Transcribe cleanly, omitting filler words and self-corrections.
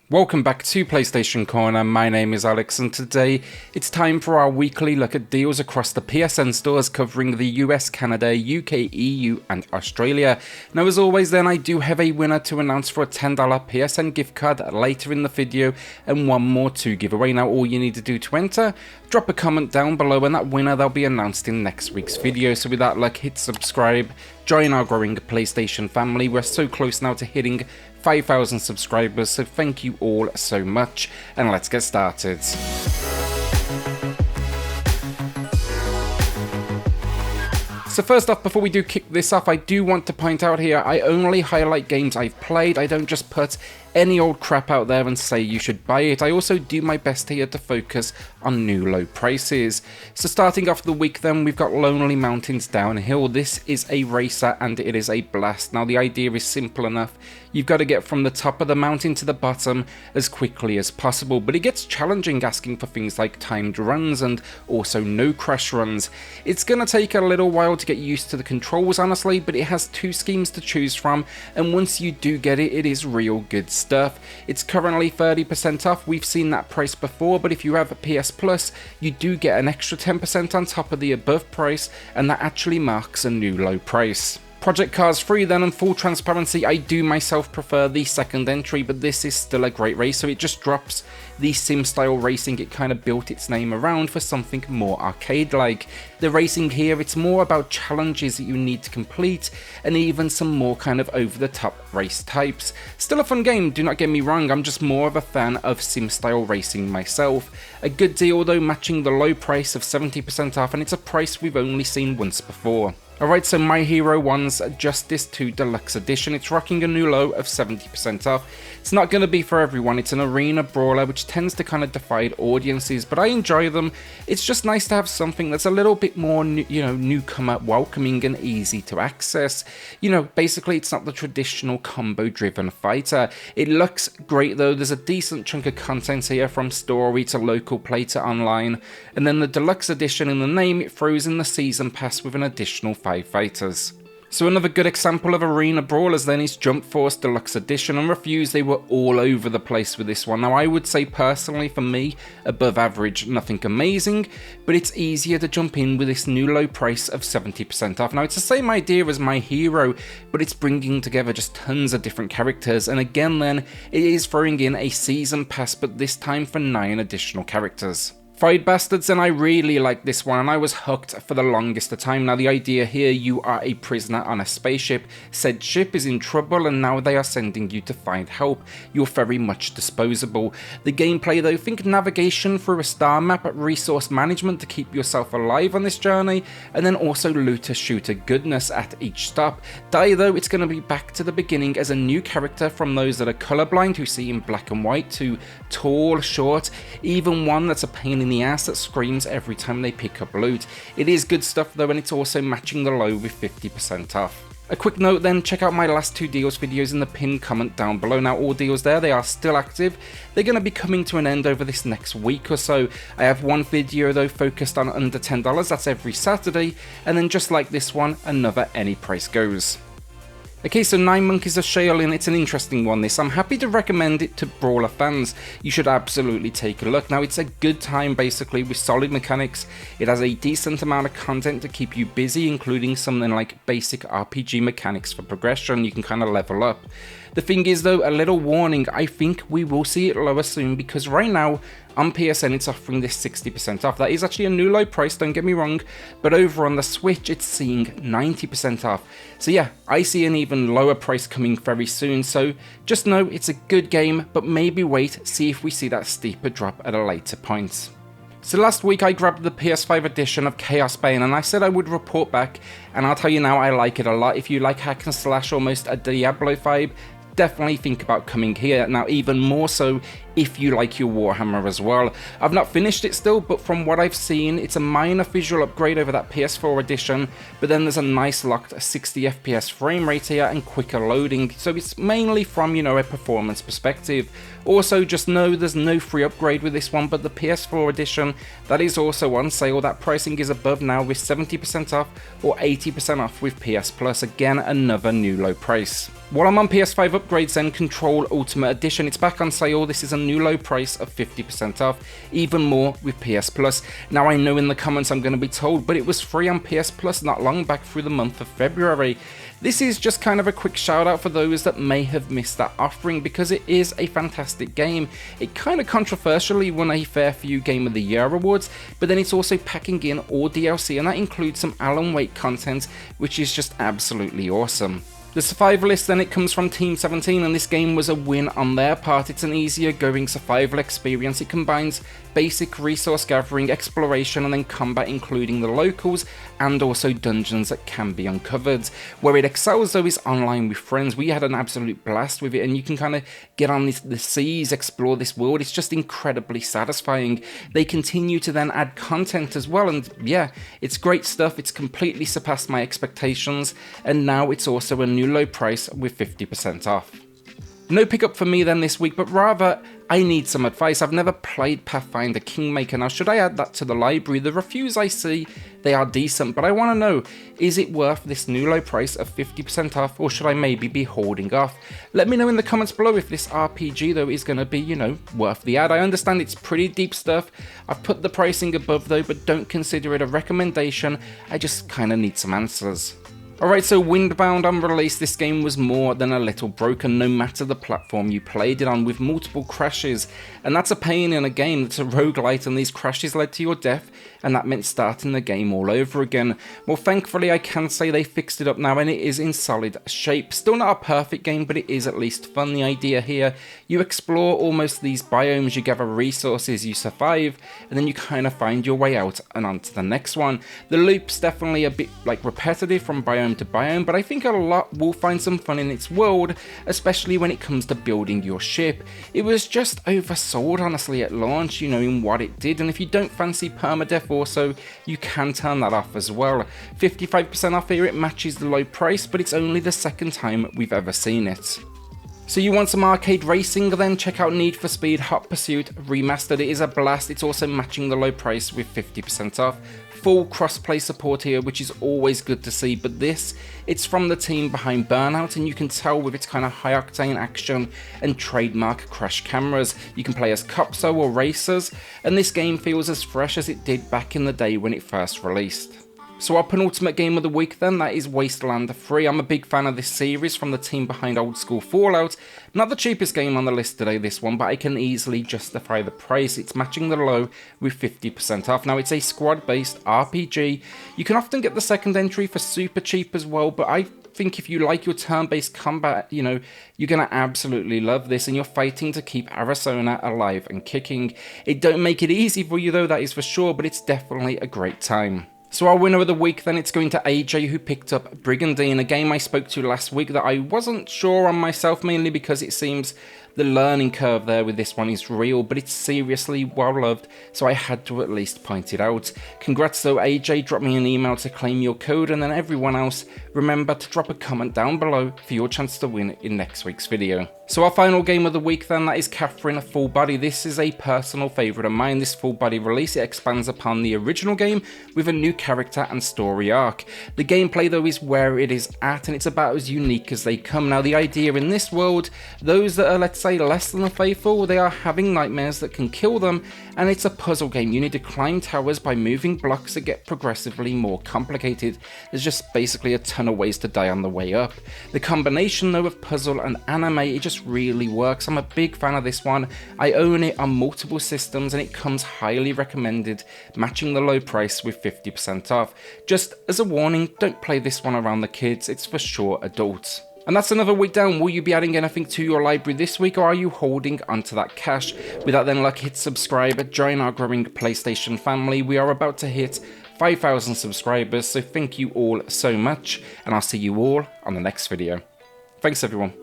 Welcome back to PlayStation Corner. My name is Alex and today it's time for our weekly look at deals across the PSN stores covering the US, Canada, UK, EU and Australia. Now as always then I do have a winner to announce for a $10 PSN gift card later in the video and one more to give away. Now all you need to do to enter, drop a comment down below and that winner they'll be announced in next week's video. So with that luck, hit subscribe, join our growing PlayStation family. We're so close now to hitting 5,000 subscribers, so thank you all so much, and let's get started. So first off, before we do kick this off, I do want to point out here, I only highlight games I've played. I don't just put any old crap out there and say you should buy it. I also do my best here to focus on new low prices. So starting off the week then, we've got Lonely Mountains Downhill. This is a racer and it is a blast. Now the idea is simple enough. You've got to get from the top of the mountain to the bottom as quickly as possible, but it gets challenging asking for things like timed runs and also no crash runs. It's going to take a little while to get used to the controls honestly, but it has two schemes to choose from, and once you do get it, it is real good stuff. It's currently 30% off. We've seen that price before, but if you have a PS Plus, you do get an extra 10% on top of the above price, and that actually marks a new low price. Project Cars 3 then, and full transparency, I do myself prefer the second entry, but this is still a great race, so it just drops the sim style racing it kind of built its name around for something more arcade-like. The racing here, it's more about challenges that you need to complete, and even some more kind of over-the-top race types. Still a fun game, do not get me wrong, I'm just more of a fan of sim style racing myself. A good deal though, matching the low price of 70% off, and it's a price we've only seen once before. Alright, so My Hero 1's Justice 2 Deluxe Edition, it's rocking a new low of 70% off. It's not going to be for everyone, it's an arena brawler which tends to kind of divide audiences, but I enjoy them. It's just nice to have something that's a little bit more, newcomer welcoming and easy to access. Basically it's not the traditional combo driven fighter. It looks great though, there's a decent chunk of content here from story to local play to online, and then the Deluxe Edition in the name, it throws in the season pass with an additional 5 fighters. So another good example of arena brawlers then is Jump Force Deluxe Edition, and Refuse, they were all over the place with this one. Now I would say personally for me, above average, nothing amazing, but it's easier to jump in with this new low price of 70% off. Now it's the same idea as My Hero, but it's bringing together just tons of different characters, and again then, it is throwing in a season pass, but this time for 9 additional characters. Fight Bastards, and I really like this one, and I was hooked for the longest of time. Now the idea here, you are a prisoner on a spaceship, said ship is in trouble and now they are sending you to find help. You're very much disposable. The gameplay though, think navigation through a star map, resource management to keep yourself alive on this journey, and then also looter shooter goodness at each stop. Die though, it's going to be back to the beginning as a new character, from those that are colorblind who see in black and white to tall, short, even one that's a pain in the ass that screams every time they pick up loot. It is good stuff though, and it's also matching the low with 50% off. A quick note then, check out my last 2 deals videos in the pinned comment down below. Now all deals there, they are still active. They're going to be coming to an end over this next week or so. I have one video though focused on under $10, that's every Saturday, and then just like this one, another any price goes. Okay, so 9 Monkeys of Shaolin, it's an interesting one this. I'm happy to recommend it to brawler fans. You should absolutely take a look. Now it's a good time basically with solid mechanics. It has a decent amount of content to keep you busy, including something like basic RPG mechanics for progression. You can kind of level up. The thing is though, a little warning, I think we will see it lower soon, because right now on PSN it's offering this 60% off. That is actually a new low price, don't get me wrong, but over on the Switch it's seeing 90% off. So yeah, I see an even lower price coming very soon, so just know it's a good game, but maybe wait, see if we see that steeper drop at a later point. So last week I grabbed the PS5 edition of Chaosbane, and I said I would report back, and I'll tell you now, I like it a lot. If you like hack and slash, almost a Diablo vibe, definitely think about coming here. Now even more so if you like your Warhammer as well. I've not finished it still, but from what I've seen, it's a minor visual upgrade over that PS4 edition, but then there's a nice locked 60 FPS frame rate here and quicker loading, so it's mainly from, a performance perspective. Also, just know there's no free upgrade with this one, but the PS4 edition, that is also on sale. That pricing is above now with 70% off or 80% off with PS Plus. Again, another new low price. While I'm on PS5 upgrades then, Control Ultimate Edition, it's back on sale. This is a new low price of 50% off, even more with PS Plus. Now I know in the comments I'm going to be told, but it was free on PS Plus not long back through the month of February. This is just kind of a quick shout out for those that may have missed that offering, because it is a fantastic game. It kind of controversially won a Fair Few Game of the Year awards, but then it's also packing in all DLC, and that includes some Alan Wake content, which is just absolutely awesome. The Survivalists then, it comes from Team 17, and this game was a win on their part. It's an easier going survival experience. It combines basic resource gathering, exploration, and then combat, including the locals and also dungeons that can be uncovered. Where it excels though is online with friends. We had an absolute blast with it, and you can kind of get on the seas, explore this world. It's just incredibly satisfying. They continue to then add content as well, and yeah, it's great stuff. It's completely surpassed my expectations, and now it's also a new low price with 50% off. No pickup for me then this week, but rather I need some advice. I've never played Pathfinder Kingmaker. Now, should I add that to the library? The reviews I see, they are decent, but I want to know, is it worth this new low price of 50% off, or should I maybe be holding off? Let me know in the comments below if this RPG though is going to be, worth the ad. I understand it's pretty deep stuff. I've put the pricing above though, but don't consider it a recommendation. I just kind of need some answers. Alright, so Windbound on release, this game was more than a little broken no matter the platform you played it on, with multiple crashes, and that's a pain in a game that's a roguelite, and these crashes led to your death, and that meant starting the game all over again. Well, thankfully I can say they fixed it up now, and it is in solid shape. Still not a perfect game, but it is at least fun. The idea here, you explore almost these biomes, you gather resources, you survive, and then you kind of find your way out and onto the next one. The loop's definitely a bit repetitive from biome to biome, but I think a lot will find some fun in its world, especially when it comes to building your ship. It was just oversold honestly at launch, in what it did, and if you don't fancy permadeath also, you can turn that off as well. 55% off here, it matches the low price, but it's only the second time we've ever seen it. So you want some arcade racing, then check out Need for Speed Hot Pursuit Remastered. It is a blast. It's also matching the low price with 50% off. Full cross-play support here, which is always good to see, but it's from the team behind Burnout, and you can tell with its kind of high-octane action and trademark crash cameras. You can play as cops or racers, and this game feels as fresh as it did back in the day when it first released. So our penultimate game of the week then, that is Wasteland 3. I'm a big fan of this series from the team behind old school Fallout. Not the cheapest game on the list today, this one, but I can easily justify the price. It's matching the low with 50% off. Now, it's a squad-based RPG. You can often get the second entry for super cheap as well, but I think if you like your turn-based combat, you're going to absolutely love this, and you're fighting to keep Arizona alive and kicking. It don't make it easy for you though, that is for sure, but it's definitely a great time. So our winner of the week then, it's going to AJ, who picked up Brigandine, a game I spoke to last week that I wasn't sure on myself, mainly because it seems the learning curve there with this one is real, but it's seriously well loved, so I had to at least point it out. Congrats though AJ, drop me an email to claim your code, and then everyone else, remember to drop a comment down below for your chance to win in next week's video. So our final game of the week then, that is Catherine Full Body. This is a personal favourite of mine, this Full Body release. It expands upon the original game with a new character and story arc. The gameplay though is where it is at, and it's about as unique as they come. Now the idea in this world, those that are, let's say, less than the faithful, they are having nightmares that can kill them, and it's a puzzle game. You need to climb towers by moving blocks that get progressively more complicated. There's just basically a ton of ways to die on the way up. The combination though of puzzle and anime, it just really works. I'm a big fan of this one. I own it on multiple systems, and it comes highly recommended, matching the low price with 50% off. Just as a warning, don't play this one around the kids, it's for sure adults. And that's another week down. Will you be adding anything to your library this week, or are you holding onto that cash? With that then, hit subscribe, join our growing PlayStation family. We are about to hit 5,000 subscribers, so thank you all so much, and I'll see you all on the next video. Thanks everyone.